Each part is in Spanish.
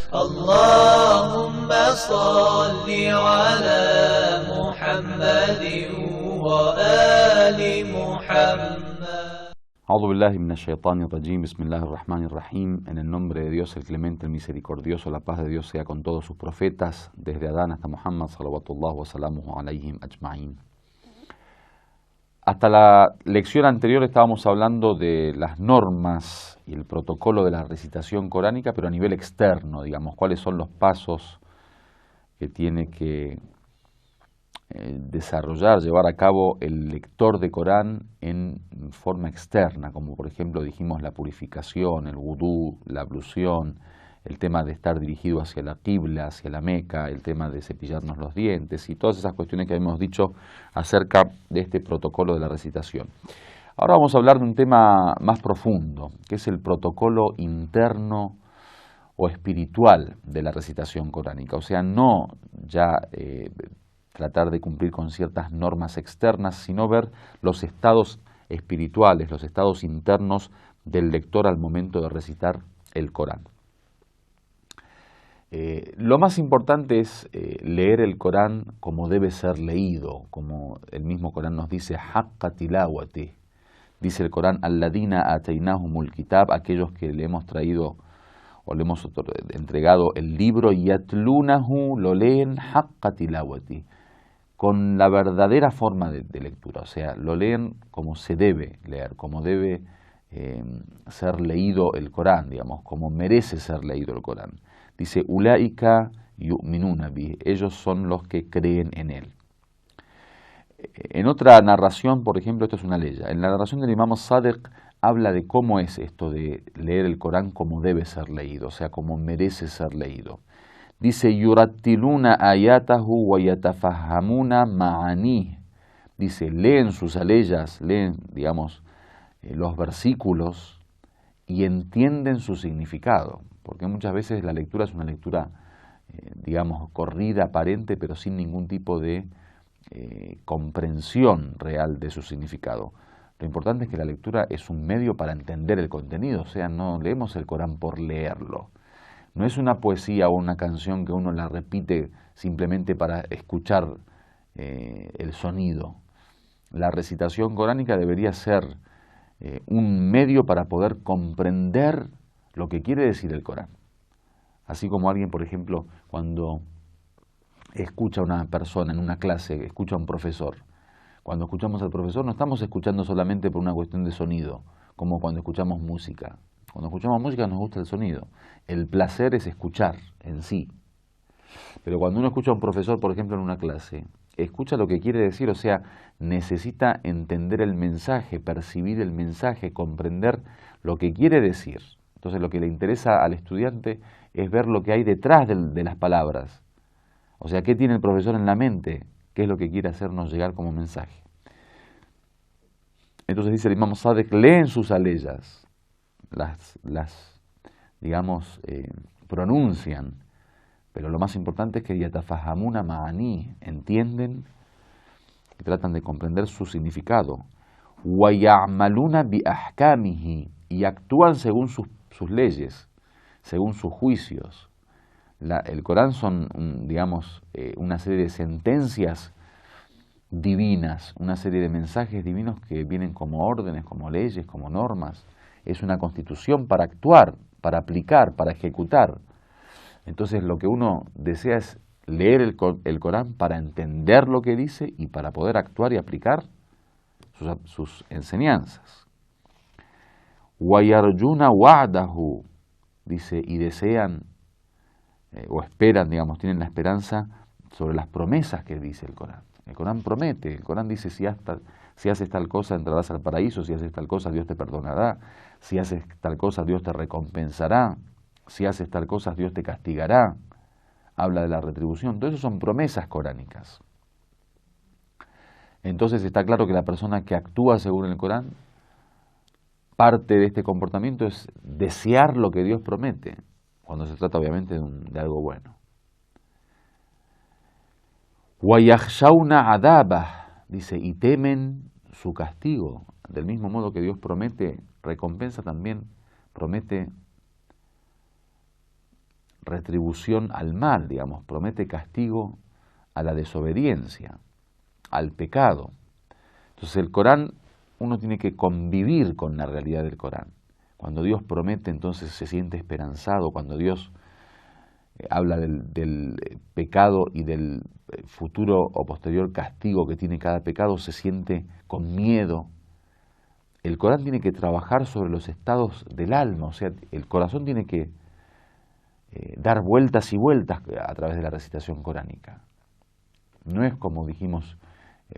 اللهم صل على محمد وآل محمد. A'udhu billahi minash shaitanir rajim, bismillahir rahmanir rahim. En el nombre de Dios, el clemente, el misericordioso, la paz de Dios sea con todos sus profetas, desde Adán hasta Muhammad, salawatullah wa salamuhu alayhim ajma'in. Hasta la lección anterior estábamos hablando de las normas y el protocolo de la recitación coránica, pero a nivel externo, digamos, cuáles son los pasos que tiene que desarrollar, llevar a cabo el lector de Corán en forma externa, como por ejemplo dijimos la purificación, el vudú, la ablución, el tema de estar dirigido hacia la qibla, hacia la Meca, el tema de cepillarnos los dientes y todas esas cuestiones que hemos dicho acerca de este protocolo de la recitación. Ahora vamos a hablar de un tema más profundo, que es el protocolo interno o espiritual de la recitación coránica, o sea, no ya tratar de cumplir con ciertas normas externas, sino ver los estados espirituales, los estados internos del lector al momento de recitar el Corán. Lo más importante es leer el Corán como debe ser leído, como el mismo Corán nos dice, haqqa tilawati. Dice el Corán, alladina atainahumul kitab, aquellos que le hemos traído o le hemos entregado el libro, yatlunahu, lo leen haqqa tilawati, con la verdadera forma de lectura, o sea, lo leen como se debe leer, como debe ser leído el Corán, digamos, como merece ser leído el Corán. Dice, ulaika yu'minuna bih, ellos son los que creen en él. En otra narración, por ejemplo, esto es una ley, en la narración del Imam Sadiq habla de cómo es esto de leer el Corán como debe ser leído, o sea, como merece ser leído. Dice, yurattiluna ayatahu wa yatafahamuna ma'anih. Dice, leen sus aleyas, leen, digamos, los versículos y entienden su significado. Porque muchas veces la lectura es una lectura, digamos, corrida, aparente, pero sin ningún tipo de comprensión real de su significado. Lo importante es que la lectura es un medio para entender el contenido, o sea, no leemos el Corán por leerlo. No es una poesía o una canción que uno la repite simplemente para escuchar el sonido. La recitación coránica debería ser un medio para poder comprender lo que quiere decir el Corán. Así como alguien, por ejemplo, cuando escucha a una persona en una clase, escucha a un profesor. Cuando escuchamos al profesor no estamos escuchando solamente por una cuestión de sonido, como cuando escuchamos música. Cuando escuchamos música nos gusta el sonido. El placer es escuchar en sí. Pero cuando uno escucha a un profesor, por ejemplo, en una clase, escucha lo que quiere decir, o sea, necesita entender el mensaje, percibir el mensaje, comprender lo que quiere decir. Entonces lo que le interesa al estudiante es ver lo que hay detrás de las palabras. O sea, ¿qué tiene el profesor en la mente? ¿Qué es lo que quiere hacernos llegar como mensaje? Entonces dice el Imam Sadiq, leen sus aleyas, las digamos, pronuncian, pero lo más importante es que yatafahamuna ma'ani, entienden y tratan de comprender su significado. Wa ya'maluna bi ahkamihi, y actúan según sus leyes, según sus juicios. El Corán son, digamos, una serie de sentencias divinas, una serie de mensajes divinos que vienen como órdenes, como leyes, como normas. Es una constitución para actuar, para aplicar, para ejecutar. Entonces lo que uno desea es leer el Corán para entender lo que dice y para poder actuar y aplicar sus enseñanzas. وَيَرْجُونَ وَعْدَهُ, dice, y desean o esperan, digamos, tienen la esperanza sobre las promesas que dice el Corán. El Corán promete, el Corán dice, si haces tal cosa entrarás al paraíso, si haces tal cosa Dios te perdonará, si haces tal cosa Dios te recompensará, si haces tal cosa Dios te castigará. Habla de la retribución, todo eso son promesas coránicas. Entonces está claro que la persona que actúa según el Corán, parte de este comportamiento es desear lo que Dios promete, cuando se trata obviamente de algo bueno. وَيَخْشَوْنَ عَذَابَهُ, dice, y temen su castigo. Del mismo modo que Dios promete recompensa, también promete retribución al mal, digamos, promete castigo a la desobediencia, al pecado. Entonces el Corán, uno tiene que convivir con la realidad del Corán. Cuando Dios promete, entonces se siente esperanzado. Cuando Dios habla del pecado y del futuro o posterior castigo que tiene cada pecado, se siente con miedo. El Corán tiene que trabajar sobre los estados del alma, o sea, el corazón tiene que dar vueltas y vueltas a través de la recitación coránica. No es, como dijimos,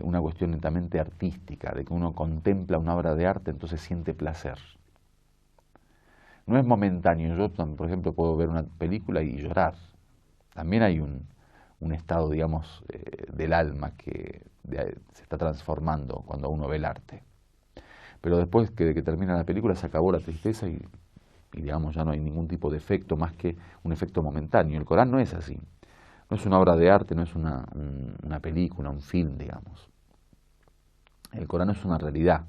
una cuestión netamente artística, de que uno contempla una obra de arte, entonces siente placer. No es momentáneo. Yo, por ejemplo, puedo ver una película y llorar. También hay un estado, digamos, del alma que se está transformando cuando uno ve el arte. Pero después de que termina la película se acabó la tristeza y digamos, ya no hay ningún tipo de efecto más que un efecto momentáneo. El Corán no es así. No es una obra de arte, no es una película, un film, digamos. El Corán es una realidad.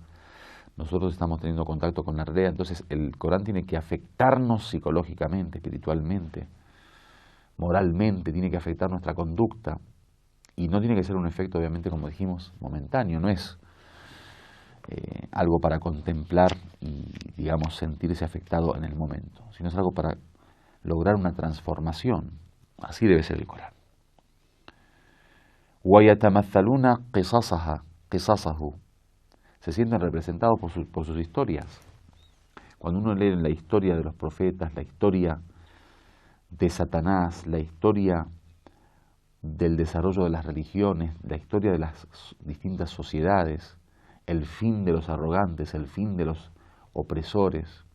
Nosotros estamos teniendo contacto con la realidad, entonces el Corán tiene que afectarnos psicológicamente, espiritualmente, moralmente, tiene que afectar nuestra conducta y no tiene que ser un efecto, obviamente, como dijimos, momentáneo, no es algo para contemplar y, digamos, sentirse afectado en el momento, sino es algo para lograr una transformación. Así debe ser el Corán. وَيَتَمَثَّلُونَ قِصَصَهُ. Se sienten representados por sus historias. Cuando uno lee la historia de los profetas, la historia de Satanás, la historia del desarrollo de las religiones, la historia de las distintas sociedades, el fin de los arrogantes, el fin de los opresores,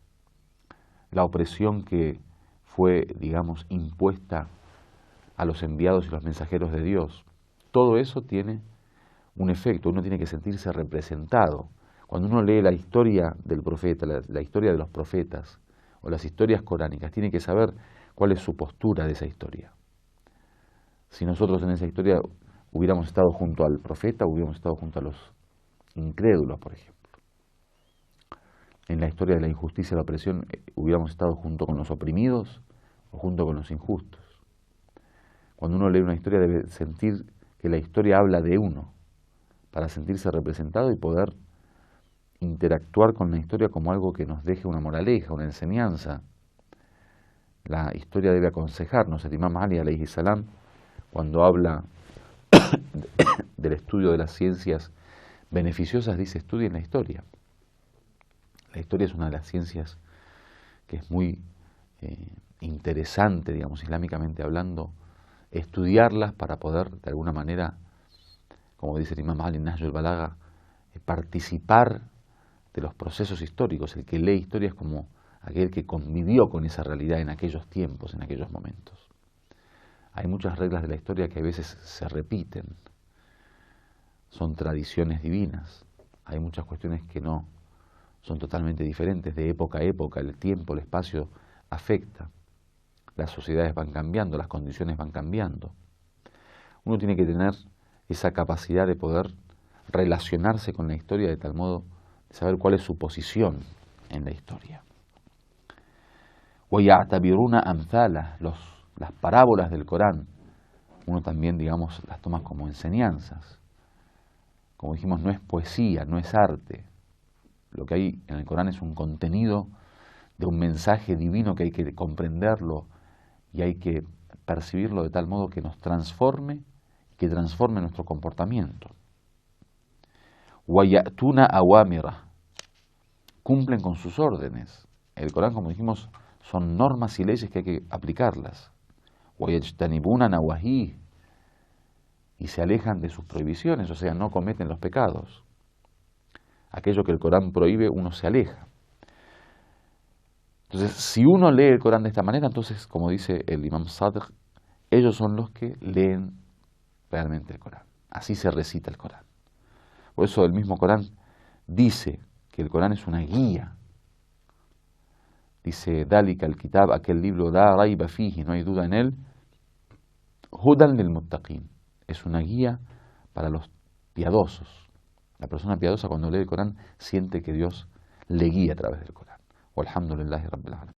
la opresión que fue, digamos, impuesta a los enviados y los mensajeros de Dios, todo eso tiene un efecto, uno tiene que sentirse representado. Cuando uno lee la historia del profeta, la historia de los profetas o las historias coránicas, tiene que saber cuál es su postura de esa historia. Si nosotros en esa historia hubiéramos estado junto al profeta, hubiéramos estado junto a los incrédulos, por ejemplo. En la historia de la injusticia y la opresión, hubiéramos estado junto con los oprimidos o junto con los injustos. Cuando uno lee una historia debe sentir que la historia habla de uno, para sentirse representado y poder interactuar con la historia como algo que nos deje una moraleja, una enseñanza. La historia debe aconsejarnos. El Imam Ali, alayhi salam, cuando habla del estudio de las ciencias beneficiosas, dice: estudien la historia. La historia es una de las ciencias que es muy interesante, digamos, islámicamente hablando, estudiarlas para poder, de alguna manera, como dice el Imam Ali en Nahj al-Balagha, participar de los procesos históricos. El que lee historia es como aquel que convivió con esa realidad en aquellos tiempos, en aquellos momentos. Hay muchas reglas de la historia que a veces se repiten, son tradiciones divinas. Hay muchas cuestiones que no son totalmente diferentes de época a época. El tiempo, el espacio afecta. Las sociedades van cambiando, las condiciones van cambiando. Uno tiene que tener esa capacidad de poder relacionarse con la historia de tal modo de saber cuál es su posición en la historia. وَيَعْتَبِرُونَ أَمْثَالَهُ. Las parábolas del Corán, uno también, digamos, las toma como enseñanzas. Como dijimos, no es poesía, no es arte. Lo que hay en el Corán es un contenido de un mensaje divino que hay que comprenderlo y hay que percibirlo de tal modo que nos transforme, que transforme nuestro comportamiento. وَيَأْتُونَ أَوَامِرَهُ. Cumplen con sus órdenes. El Corán, como dijimos, son normas y leyes que hay que aplicarlas. وَيَجْتَنِبُونَ نَوَاهِيهِ. Y se alejan de sus prohibiciones, o sea, no cometen los pecados. Aquello que el Corán prohíbe, uno se aleja. Entonces, si uno lee el Corán de esta manera, entonces, como dice el Imam Sadiq, ellos son los que leen realmente el Corán. Así se recita el Corán. Por eso el mismo Corán dice que el Corán es una guía. Dice: Dhalika al-kitab, aquel libro, la raiba fihi, no hay duda en él, hudan lil muttaqin, es una guía para los piadosos. La persona piadosa, cuando lee el Corán, siente que Dios le guía a través del Corán. Walhamdulillahi rabbil alamin.